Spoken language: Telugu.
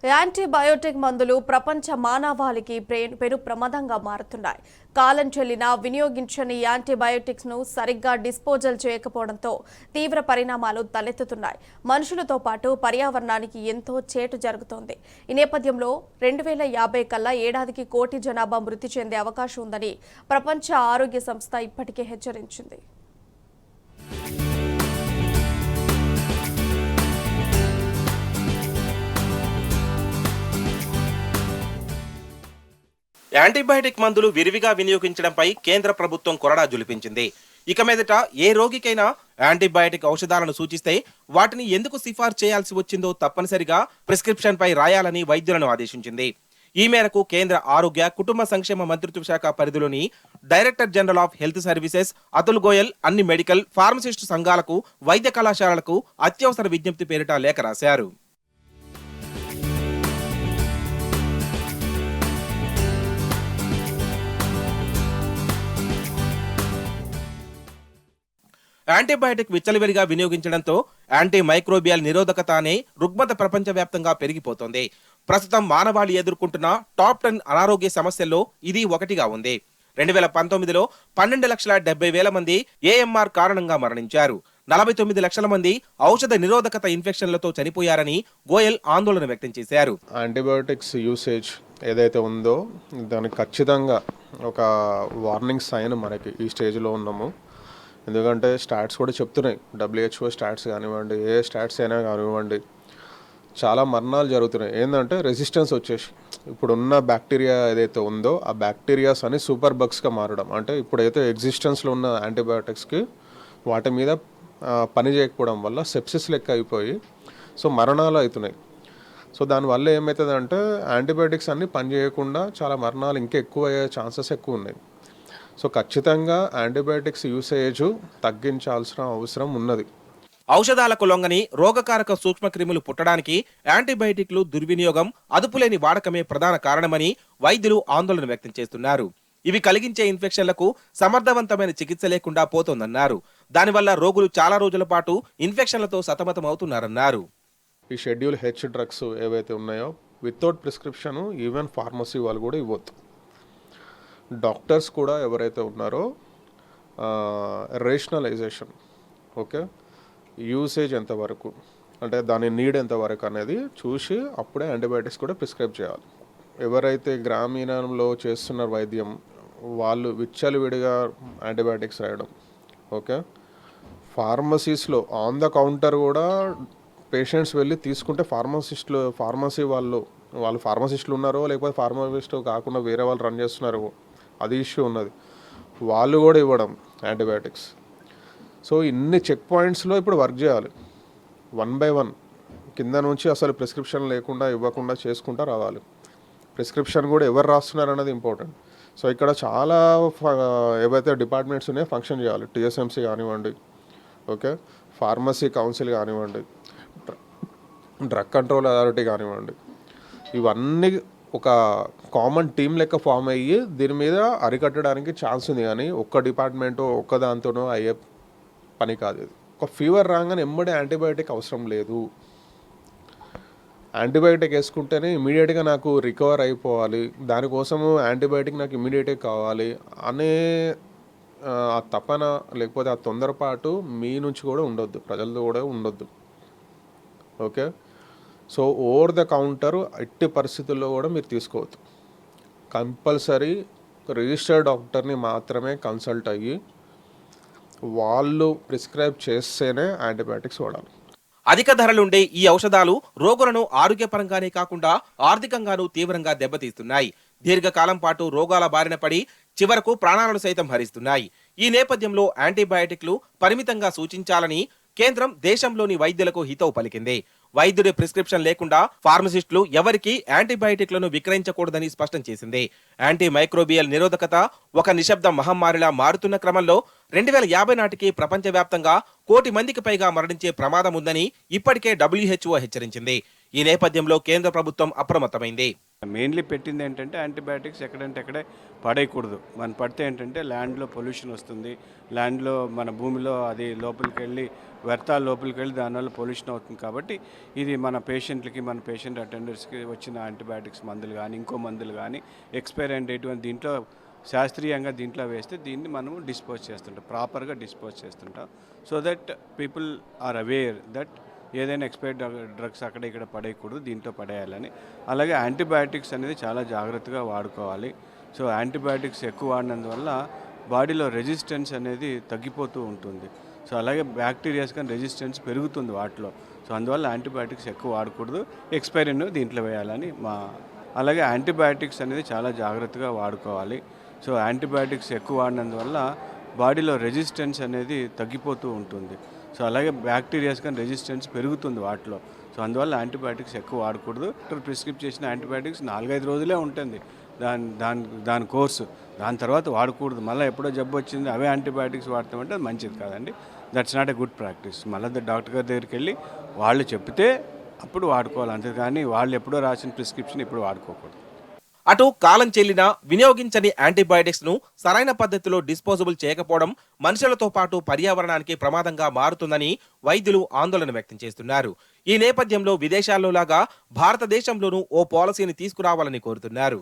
యాంటీబయోటిక్ మందులు ప్రపంచ మానవాళికి పెను ప్రమాదంగా మారుతున్నాయి. కాలం చెల్లిన వినియోగించని యాంటీబయోటిక్స్ ను సరిగ్గా డిస్పోజల్ చేయకపోవడంతో తీవ్ర పరిణామాలు తలెత్తుతున్నాయి. మనుషులతో పాటు పర్యావరణానికి ఎంతో చేటు జరుగుతోంది. ఈ నేపథ్యంలో 2050 కల్లా ఏడాదికి 1 కోటి జనాభా మృతి చెందే అవకాశం ఉందని ప్రపంచ ఆరోగ్య సంస్థ ఇప్పటికే హెచ్చరించింది. యాంటీబయాటిక్ మందులు విరివిగా వినియోగించడంపై కేంద్ర ప్రభుత్వం కొరడా జులిపించింది. ఇక మీదట ఏ రోగికైనా యాంటీబయాటిక్ ఔషధాలను సూచిస్తే వాటిని ఎందుకు సిఫార్సు చేయాల్సి వచ్చిందో తప్పనిసరిగా ప్రిస్క్రిప్షన్ పై రాయాలని వైద్యులను ఆదేశించింది. ఈ మేరకు కేంద్ర ఆరోగ్య కుటుంబ సంక్షేమ మంత్రిత్వ శాఖ పరిధిలోని director general of health services Atul Goyal అన్ని మెడికల్ ఫార్మసిస్టు సంఘాలకు, వైద్య కళాశాలలకు అత్యవసర విజ్ఞప్తి పేరిట లేఖ రాశారు. యాంటీబయాటిక్ విచ్చలవిడిగా వినియోగించడంతో యాంటీ మైక్రోబియల్ నిరోధకత అనే రుగ్మత ప్రపంచవ్యాప్తంగా పెరిగిపోతోంది. ప్రస్తుతం మానవాళి ఎదుర్కొంటున్న టాప్ 10 అనారోగ్య సమస్యల్లో ఇది ఒకటిగా ఉంది. 2019లో 12,70,000 మంది ఏఎంఆర్ కారణంగా మరణించారు. 49 లక్షల మంది ఔషధ నిరోధకత ఇన్ఫెక్షన్లతో చనిపోయారని గోయల్ ఆందోళన వ్యక్తం చేశారు. యాంటీబయోటిక్స్ యూసేజ్ ఏదైతే ఉందో దానికి ఖచ్చితంగా ఒక వార్నింగ్ సైన్ మనకి ఈ స్టేజ్లో ఉన్నాము. ఎందుకంటే స్టాట్స్ కూడా చెప్తున్నాయి, WHO స్టాట్స్ కానివ్వండి, ఏ స్టాట్స్ అయినా కానివ్వండి, చాలా మరణాలు జరుగుతున్నాయి. ఏంటంటే రెసిస్టెన్స్ వచ్చేసి ఇప్పుడున్న బ్యాక్టీరియా ఏదైతే ఉందో ఆ బ్యాక్టీరియాస్ అని సూపర్ బగ్స్గా మారడం. అంటే ఇప్పుడైతే ఎగ్జిస్టెన్స్లో ఉన్న యాంటీబయాటిక్స్కి వాటి మీద పని చేయకపోవడం వల్ల సెప్సిస్ లెక్క అయిపోయి మరణాలు అవుతున్నాయి. దానివల్ల ఏమవుతుందంటే యాంటీబయాటిక్స్ అన్నీ పని చేయకుండా చాలా మరణాలు ఇంకా ఎక్కువ అయ్యే ఛాన్సెస్ ఎక్కువ ఉన్నాయి. ఖచ్చితంగా యాంటీబయాటిక్స్ యూసేజ్ తగ్గించాల్సిన అవసరం ఉన్నది. ఔషధాలకు లొంగని రోగకారక సూక్ష్మక్రిములు పుట్టడానికి యాంటీబయాటిక్లు దుర్వినియోగం, అదుపులేని వాడకమే ప్రధాన కారణమని వైద్యులు ఆందోళన వ్యక్తం చేస్తున్నారు. ఇవి కలిగించే ఇన్ఫెక్షన్లకు సమర్థవంతమైన చికిత్స లేకుండా పోతోందన్నారు. దానివల్ల రోగులు చాలా రోజుల పాటు ఇన్ఫెక్షన్లతో సతమతమవుతున్నారన్నారు. ఈ షెడ్యూల్ హెచ్ డ్రగ్స్ ఏవైతే ఉన్నాయో వితౌట్ ప్రిస్క్రిప్షన్ ఈవెన్ ఫార్మసీ వాళ్ళు కూడా ఇవ్వద్దు. డాక్టర్స్ కూడా ఎవరైతే ఉన్నారో రేషనలైజేషన్, ఓకే, యూసేజ్ ఎంతవరకు అంటే దాని నీడ్ ఎంతవరకు అనేది చూసి అప్పుడే యాంటీబయాటిక్స్ కూడా ప్రిస్క్రైబ్ చేయాలి. ఎవరైతే గ్రామీణంలో చేస్తున్న వైద్యం వాళ్ళు విచ్చలవిడిగా యాంటీబయాటిక్స్ రాయడం, ఓకే, ఫార్మసీస్లో ఆన్ ద కౌంటర్ కూడా పేషెంట్స్ వెళ్ళి తీసుకుంటే ఫార్మసీ వాళ్ళు ఫార్మసిస్టులు ఉన్నారో లేకపోతే ఫార్మసిస్ట్ కాకుండా వేరే వాళ్ళు రన్ చేస్తున్నారో అది ఇష్యూ ఉన్నది, వాళ్ళు కూడా ఇవ్వడం యాంటీబయాటిక్స్. ఇన్ని చెక్ పాయింట్స్లో ఇప్పుడు వర్క్ చేయాలి. 1 by 1 కింద నుంచి అసలు ప్రిస్క్రిప్షన్ లేకుండా ఇవ్వకుండా చేసుకుంటూ రావాలి. ప్రిస్క్రిప్షన్ కూడా ఎవరు రాస్తున్నారు అన్నది ఇంపార్టెంట్. ఇక్కడ చాలా ఏవైతే డిపార్ట్మెంట్స్ ఉన్నాయో ఫంక్షన్ చేయాలి. TSMC కానివ్వండి, ఓకే, ఫార్మసీ కౌన్సిల్ కానివ్వండి, డ్రగ్ కంట్రోల్ అథారిటీ కానివ్వండి, ఇవన్నీ ఒక కామన్ టీం లెక్క ఫామ్ అయ్యి దీని మీద అరికట్టడానికి ఛాన్స్ ఉంది. కానీ ఒక్క డిపార్ట్మెంటో ఒక్క దాంతోనో అయ్యే పని కాదు ఇది. ఒక ఫీవర్ రాగానే ఎమ్మడే యాంటీబయాటిక్ అవసరం లేదు. యాంటీబయాటిక్ వేసుకుంటేనే ఇమీడియట్గా నాకు రికవర్ అయిపోవాలి, దానికోసము యాంటీబయాటిక్ నాకు ఇమీడియట్గా కావాలి అనే ఆ తపన లేకపోతే ఆ తొందరపాటు మీ నుంచి కూడా ఉండొద్దు, ప్రజలతో కూడా ఉండొద్దు. ఓకే, ఓవర్ ద కౌంటర్ ఎట్టి పరిస్థితుల్లో కూడా మీరు తీసుకోవద్దు. కంపల్సరీ రిజిస్టర్డ్ డాక్టర్ని మాత్రమే కన్సల్ట్ అయ్యి వాళ్ళు ప్రిస్క్రైబ్ చేస్తేనే యాంటీబయాటిక్స్ వాడాలి. అధిక ధరలుండే ఈ ఔషధాలు రోగులను ఆరోగ్యపరంగానే కాకుండా ఆర్థికంగానూ తీవ్రంగా దెబ్బతీస్తున్నాయి. దీర్ఘకాలం పాటు రోగాల బారిన పడి చివరకు ప్రాణాలను సైతం హరిస్తున్నాయి. ఈ నేపథ్యంలో యాంటీబయాటిక్లు పరిమితంగా సూచించాలని కేంద్రం దేశంలోని వైద్యులకు హితవు పలికింది. వైద్యుడి ప్రిస్క్రిప్షన్ లేకుండా ఫార్మసిస్టులు ఎవరికీ యాంటీబయాటిక్లను విక్రయించకూడదని స్పష్టం చేసింది. యాంటీ మైక్రోబియల్ నిరోధకత ఒక నిశ్శబ్ద మహమ్మారిలా మారుతున్న క్రమంలో 2050 నాటికి ప్రపంచవ్యాప్తంగా 1 కోటి మందికి పైగా మరణించే ప్రమాదం ఉందని ఇప్పటికే WHO హెచ్చరించింది. ఈ నేపథ్యంలో కేంద్ర ప్రభుత్వం అప్రమత్తమైంది. మెయిన్లీ పెట్టింది ఏంటంటే యాంటీబయాటిక్స్ ఎక్కడంటే అక్కడే పడేయకూడదు. మనం పడితే ఏంటంటే ల్యాండ్లో పొల్యూషన్ వస్తుంది, ల్యాండ్లో మన భూమిలో అది లోపలికి వెళ్ళి వ్యర్థాలు లోపలికి వెళ్ళి దానివల్ల పొల్యూషన్ అవుతుంది. కాబట్టి ఇది మన పేషెంట్లకి, మన పేషెంట్ అటెండర్స్కి వచ్చిన యాంటీబయాటిక్స్ మందులు కానీ ఇంకో మందులు కానీ ఎక్స్పైర్ అయిన డేట్ దీంట్లో శాస్త్రీయంగా దీంట్లో వేస్తే దీన్ని మనము డిస్పోజ్ చేస్తుంటాం, ప్రాపర్గా డిస్పోజ్ చేస్తుంటాం. So that people are aware that ఏదైనా ఎక్స్పైర్డ్ డ్రగ్స్ అక్కడ ఇక్కడ పడేయకూడదు, దీంట్లో పడేయాలని. అలాగే యాంటీబయాటిక్స్ అనేది చాలా జాగ్రత్తగా వాడుకోవాలి. సో యాంటీబయాటిక్స్ ఎక్కువ వాడినందువల్ల బాడీలో రెసిస్టెన్స్ అనేది తగ్గిపోతూ ఉంటుంది. సో అలాగే బ్యాక్టీరియాస్ కానీ రెసిస్టెన్స్ పెరుగుతుంది వాటిలో. సో అందువల్ల యాంటీబయాటిక్స్ ఎక్కువ వాడకూడదు, ఎక్స్పైరీ దీంట్లో వేయాలని అలాగే యాంటీబయాటిక్స్ అనేది చాలా జాగ్రత్తగా వాడుకోవాలి. సో యాంటీబయాటిక్స్ ఎక్కువ వాడినందువల్ల బాడీలో రెసిస్టెన్స్ అనేది తగ్గిపోతూ ఉంటుంది. సో అలాగే బ్యాక్టీరియాస్ కానీ రెసిస్టెన్స్ పెరుగుతుంది వాటిలో. సో అందువల్ల యాంటీబయాటిక్స్ ఎక్కువ వాడకూడదు. డాక్టర్ ప్రిస్క్రిప్ట్ చేసిన యాంటీబయాటిక్స్ 4-5 రోజులే ఉంటుంది దాని కోర్సు. దాని తర్వాత వాడకూడదు. మళ్ళీ ఎప్పుడో జబ్బు వచ్చింది అవే యాంటీబయాటిక్స్ వాడతామంటే అది మంచిది కాదండి. That's not a good practice. మళ్ళీ డాక్టర్ గారి దగ్గరికి వెళ్ళి వాళ్ళు చెప్తే అప్పుడు వాడుకోవాలి, అంతేగాని వాళ్ళు ఎప్పుడో రాసిన ప్రిస్క్రిప్షన్ ఇప్పుడు వాడుకోకూడదు. అటు కాలం చెల్లిన వినియోగించని యాంటీబయాటిక్స్ ను సరైన పద్ధతిలో డిస్పోజబుల్ చేయకపోవడం మనుషులతో పాటు పర్యావరణానికి ప్రమాదంగా మారుతుందని వైద్యులు ఆందోళన వ్యక్తం చేస్తున్నారు. ఈ నేపథ్యంలో విదేశాల్లో లాగా భారతదేశంలోనూ ఓ పాలసీని తీసుకురావాలని కోరుతున్నారు.